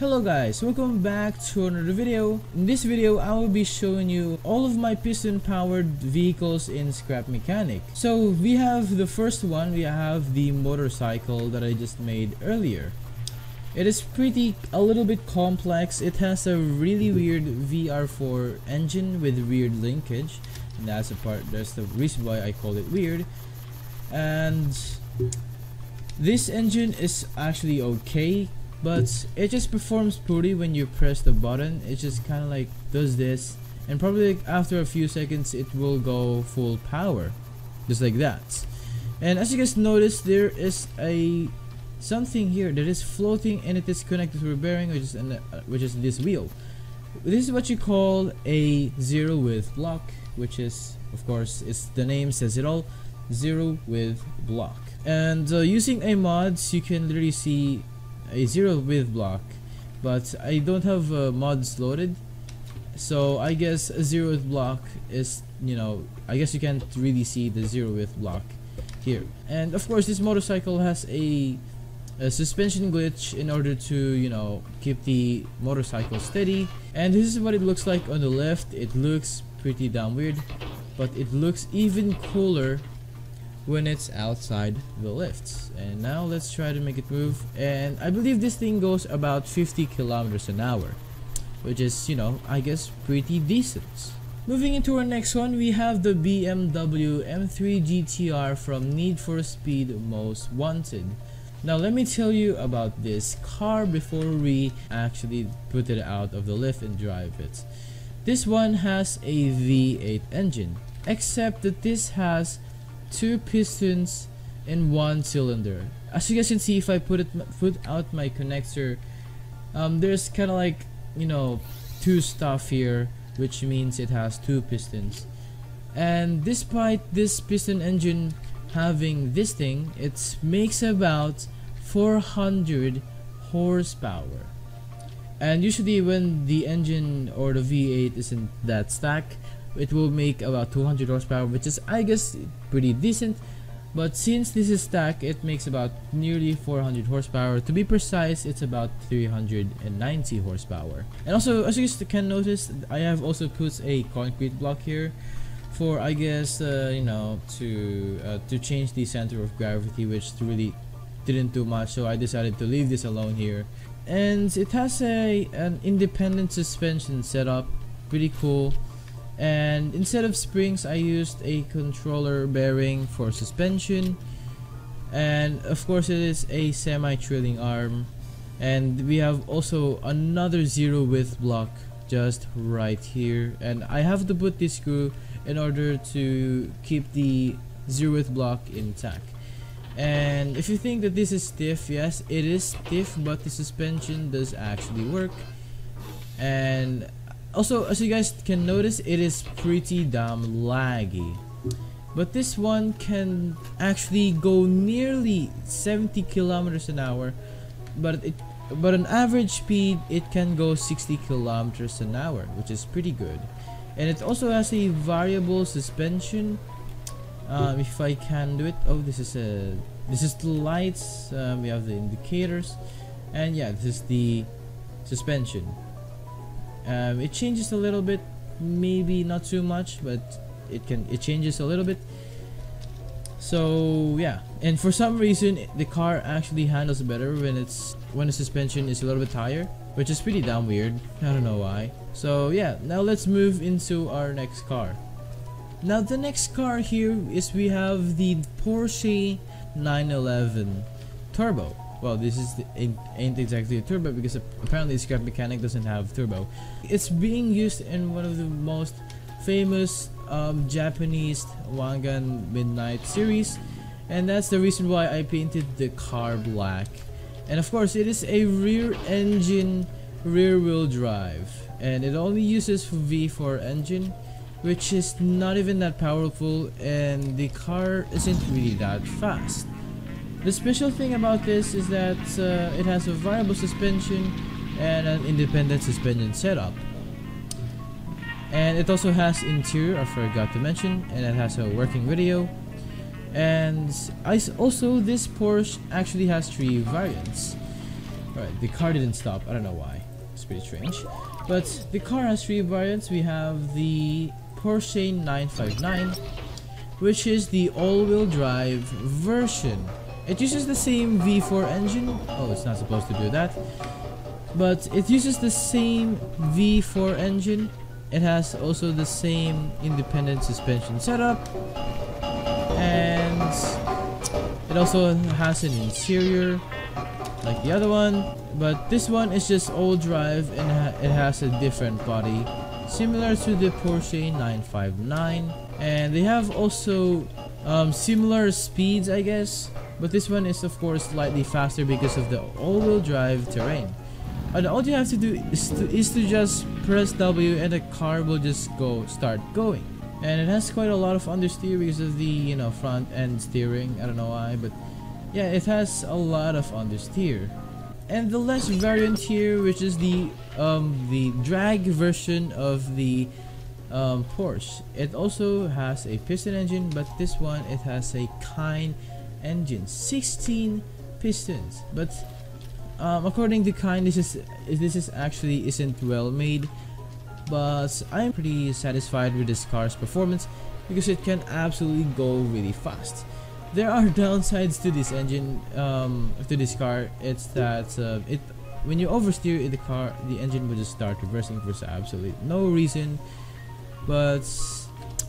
Hello guys, welcome back to another video. In this video, I will be showing you all of my piston powered vehicles in Scrap Mechanic. So we have the first one, we have the motorcycle that I just made earlier. It is a little bit complex. It has a really weird VR4 engine with weird linkage, and that's the reason why I call it weird. And this engine is actually okay, but it just performs poorly when you press the button. It just kind of like does this, and probably after a few seconds it will go full power, just like that. And as you guys notice, there is something here that is floating, and it is connected to a bearing, which is this wheel. This is what you call a zero width block, which is, of course, the name says it all, zero width block. And using a mods, you can literally see a zero width block, but I don't have mods loaded, so I guess a zero width block is, I guess you can't really see the zero width block here. And of course, this motorcycle has a suspension glitch in order to keep the motorcycle steady. And this is what it looks like on the left. It looks pretty damn weird, but it looks even cooler when it's outside the lifts. And now let's try to make it move, and I believe this thing goes about 50 kilometers an hour, which is, I guess pretty decent. Moving into our next one, we have the BMW M3 GTR from Need for Speed Most Wanted. Now let me tell you about this car before we actually put it out of the lift and drive it. This one has a V8 engine, except that this has 2 pistons in 1 cylinder. As you guys can see, if I put out my connector, there's kind of like 2 stuff here, which means it has 2 pistons. And despite this piston engine having this thing, it makes about 400 horsepower. And usually when the engine or the V8 isn't that stack, it will make about 200 horsepower, which is, I guess, pretty decent. But since this is stacked, it makes about nearly 400 horsepower. To be precise, it's about 390 horsepower. And also, as you guys can notice, I have also put a concrete block here for, I guess, to change the center of gravity, which really didn't do much, so I decided to leave this alone here. And it has an independent suspension setup, pretty cool. And instead of springs, I used a controller bearing for suspension, and of course it is a semi-trailing arm. And we have also another zero width block just right here, and I have to put this screw in order to keep the zero width block intact. And if you think that this is stiff, yes, it is stiff, but the suspension does actually work. And also, as you guys can notice, it is pretty damn laggy, but this one can actually go nearly 70 kilometers an hour, but on average speed it can go 60 kilometers an hour, which is pretty good. And it also has a variable suspension. If I can do it, this is the lights. We have the indicators, and yeah, this is the suspension. It changes a little bit, maybe not too much, but it changes a little bit. So yeah, and for some reason the car actually handles better when the suspension is a little bit higher, which is pretty damn weird. I don't know why. So yeah, now let's move into our next car. Now the next car here is, we have the Porsche 911 Turbo. Well, this ain't exactly a turbo, because apparently Scrap Mechanic doesn't have turbo. It's being used in one of the most famous Japanese Wangan Midnight series, and that's the reason why I painted the car black. And of course, it is a rear engine, rear wheel drive, and it only uses V4 engine, which is not even that powerful, and the car isn't really that fast. The special thing about this is that it has a variable suspension and an independent suspension setup. And it also has interior, I forgot to mention, and it has a working video. And also this Porsche actually has 3 variants. Alright, the car didn't stop. I don't know why. It's pretty strange. But the car has 3 variants. We have the Porsche 959, which is the all-wheel drive version. It uses the same V4 engine. Oh, it's not supposed to do that. But it uses the same V4 engine. It has also the same independent suspension setup. And it also has an interior like the other one. But this one is just all drive and it has a different body, similar to the Porsche 959. And they have also similar speeds, I guess. But this one is of course slightly faster because of the all-wheel drive terrain. And all you have to do is to just press W and the car will just start going. And it has quite a lot of understeer because of the front end steering. I don't know why, but yeah, it has a lot of understeer. And the last variant here, which is the drag version of the Porsche. It also has a piston engine, but this one it has a KING engine, 16 pistons. But according to KING, this is actually isn't well made. But I'm pretty satisfied with this car's performance because it can absolutely go really fast. There are downsides to this engine, to this car. It's that when you oversteer the engine will just start reversing for absolutely no reason. But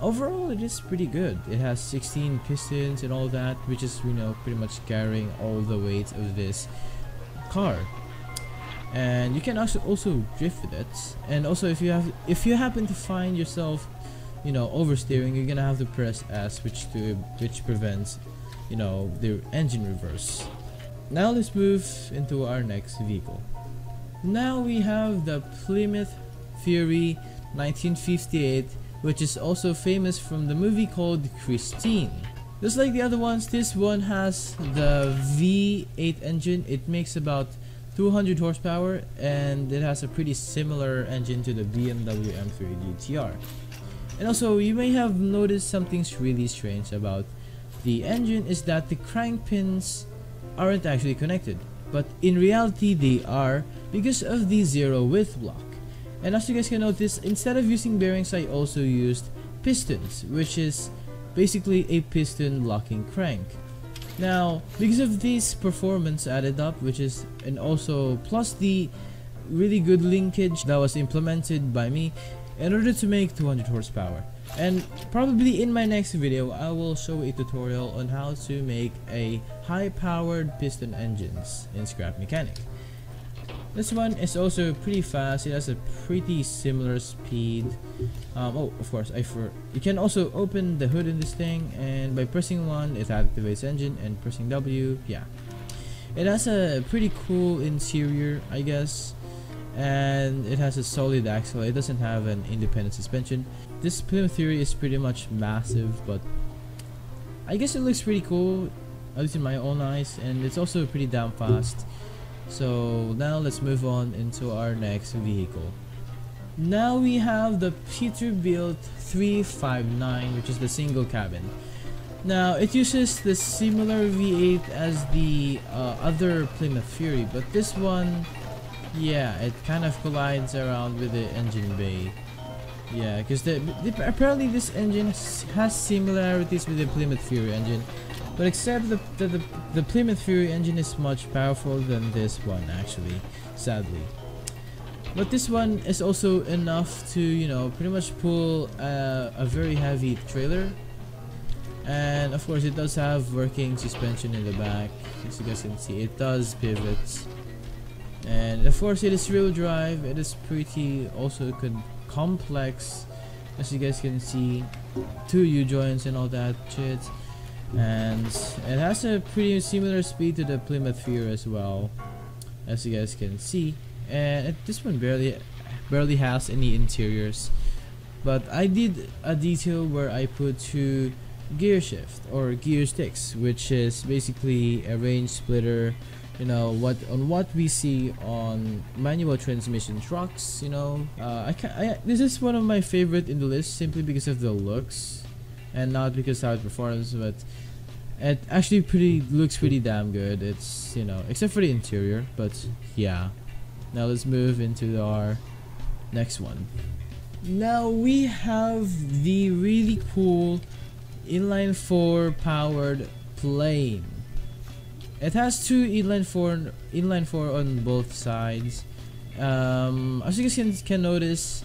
overall, it is pretty good. It has 16 pistons and all that, which is pretty much carrying all the weight of this car. And you can also drift with it. And also, if you happen to find yourself oversteering, you're gonna have to press S, which prevents the engine reverse. Now let's move into our next vehicle. Now we have the Plymouth Fury 1958, which is also famous from the movie called Christine. Just like the other ones, this one has the V8 engine. It makes about 200 horsepower, and it has a pretty similar engine to the BMW M3 GTR. And also, you may have noticed something really strange about the engine is that the crank pins aren't actually connected, but in reality they are because of the zero width block. And as you guys can notice, instead of using bearings, I also used pistons, which is basically a piston locking crank. Now, because of this performance added up, and also plus the really good linkage that was implemented by me in order to make 200 horsepower. And probably in my next video, I will show a tutorial on how to make a high-powered piston engines in Scrap Mechanic. This one is also pretty fast. It has a pretty similar speed. Oh, of course, you can also open the hood in this thing, and by pressing 1, it activates engine, and pressing W, yeah. It has a pretty cool interior, I guess, and it has a solid axle. It doesn't have an independent suspension. This Plymouth Fury is pretty much massive, but I guess it looks pretty cool, at least in my own eyes, and it's also pretty damn fast. So now let's move on into our next vehicle. Now we have the Peterbilt 359, which is the single cabin. Now it uses the similar V8 as the other Plymouth Fury, but this one, yeah, it kind of collides around with the engine bay. Yeah, because apparently this engine has similarities with the Plymouth Fury engine, but except that the Plymouth Fury engine is much powerful than this one, actually, sadly. But this one is also enough to pretty much pull a very heavy trailer. And of course, it does have working suspension in the back. As you guys can see, it does pivot. And of course, it is rear drive. It is pretty also complex, as you guys can see, 2 U-joints and all that shit. And it has a pretty similar speed to the Plymouth Fury as well, as you guys can see. And this one barely has any interiors, but I did a detail where I put 2 gear shift or gear sticks, which is basically a range splitter, what we see on manual transmission trucks. This is one of my favorite in the list simply because of the looks and not because how it performs, but It actually looks pretty damn good. It's, you know, except for the interior, but yeah. Now let's move into our next one. Now we have the really cool inline 4 powered plane. It has two inline 4 on both sides. As you guys can notice,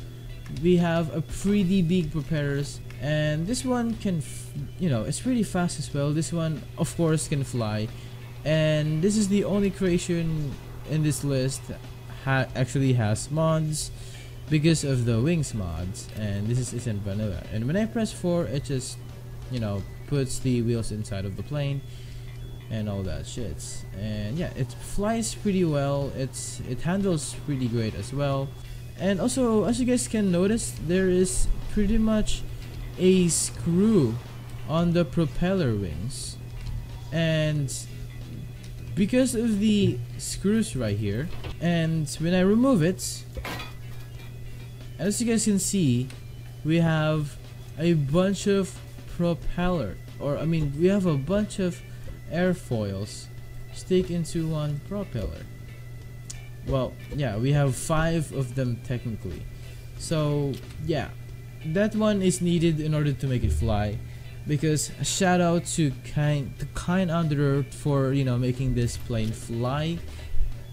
we have a pretty big propellers, and this one can, you know, it's pretty fast as well. This one of course can fly, and this is the only creation in this list actually has mods because of the wings mods, and this isn't vanilla. And when I press 4, it just, you know, puts the wheels inside of the plane and all that shit. And yeah, it flies pretty well. It handles pretty great as well. And also, as you guys can notice, there is pretty much a screw on the propeller wings, and because of the screws right here, and when I remove it, as you guys can see, we have a bunch of propeller, or I mean, we have a bunch of airfoils stick into one propeller. Well, yeah, we have 5 of them technically. So yeah, that one is needed in order to make it fly. Because a shout out to Kind Under for, you know, making this plane fly.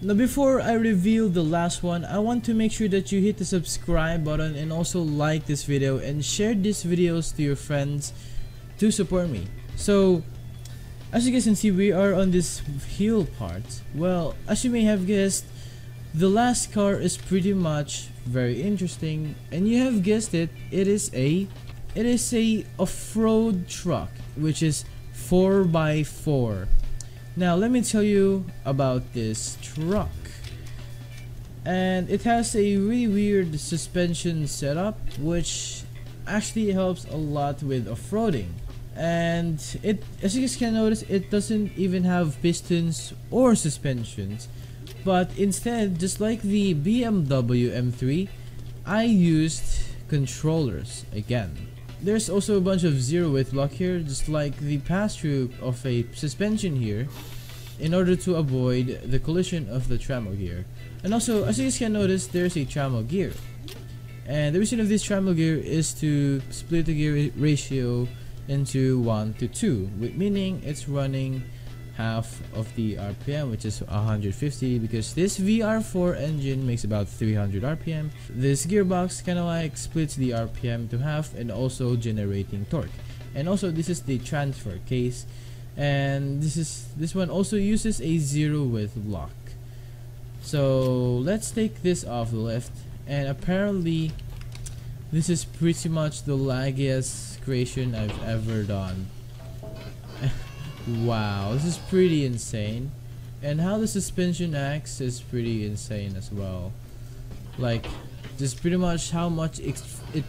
Now before I reveal the last one, I want to make sure that you hit the subscribe button and also like this video and share these videos to your friends to support me. So as you guys can see, we are on this hill part. Well, as you may have guessed, the last car is pretty much very interesting, and you have guessed it, it is a off-road truck, which is 4x4. Now let me tell you about this truck. And it has a really weird suspension setup, which actually helps a lot with off-roading. And it, as you guys can notice, it doesn't even have pistons or suspensions, but instead, just like the BMW M3, I used controllers again. There's also a bunch of zero weight block here, just like the pass-through of a suspension here, in order to avoid the collision of the tramo gear. And also, as you guys can notice, there's a tramo gear, and the reason of this tramo gear is to split the gear ratio into 1:2, meaning it's running half of the RPM, which is 150, because this VR4 engine makes about 300 RPM. This gearbox kind of like splits the RPM to half, and also generating torque. And also, this is the transfer case, and this one also uses a zero width block. So let's take this off the lift, and apparently this is pretty much the laggiest creation I've ever done. Wow, this is pretty insane. And how the suspension acts is pretty insane as well. Like, just pretty much how much it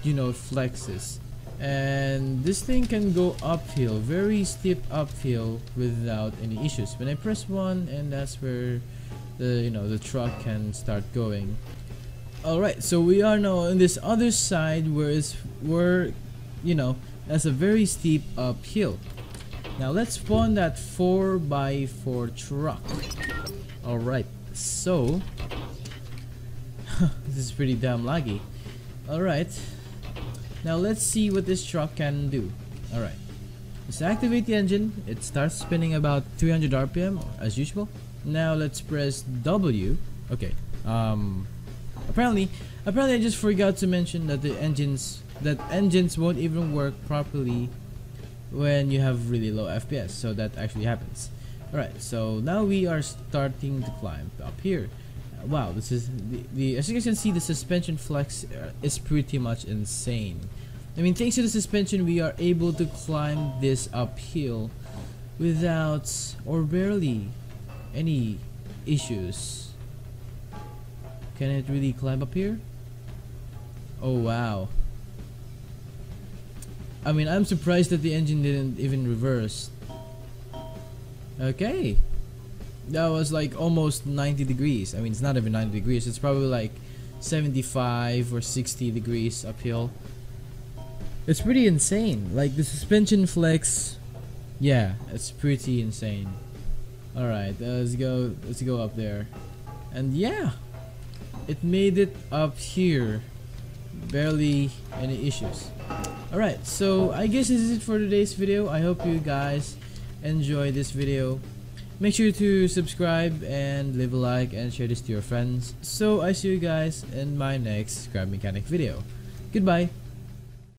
you know, flexes. And this thing can go uphill, very steep uphill, without any issues. When I press 1, and that's where the, you know, the truck can start going. Alright, so we are now on this other side where you know, that's a very steep uphill. Now let's spawn that 4x4 truck. Alright, so this is pretty damn laggy. Alright, now let's see what this truck can do. Alright, let's activate the engine. It starts spinning about 300 RPM as usual. Now let's press W. Okay, apparently I just forgot to mention that engines won't even work properly when you have really low FPS, so that actually happens. Alright, so now we are starting to climb up here. Wow, this is the as you guys can see, the suspension flex is pretty much insane. I mean, thanks to the suspension, we are able to climb this uphill without or barely any issues. Can it really climb up here? Oh wow. I mean, I'm surprised that the engine didn't even reverse. Okay. That was like almost 90 degrees. I mean, it's not even 90 degrees. It's probably like 75 or 60 degrees uphill. It's pretty insane. Like, the suspension flex Yeah, it's pretty insane. Alright, let's go up there. And yeah, it made it up here. Barely any issues. Alright, so I guess this is it for today's video. I hope you guys enjoyed this video. Make sure to subscribe and leave a like and share this to your friends. So I see you guys in my next Scrap Mechanic video. Goodbye.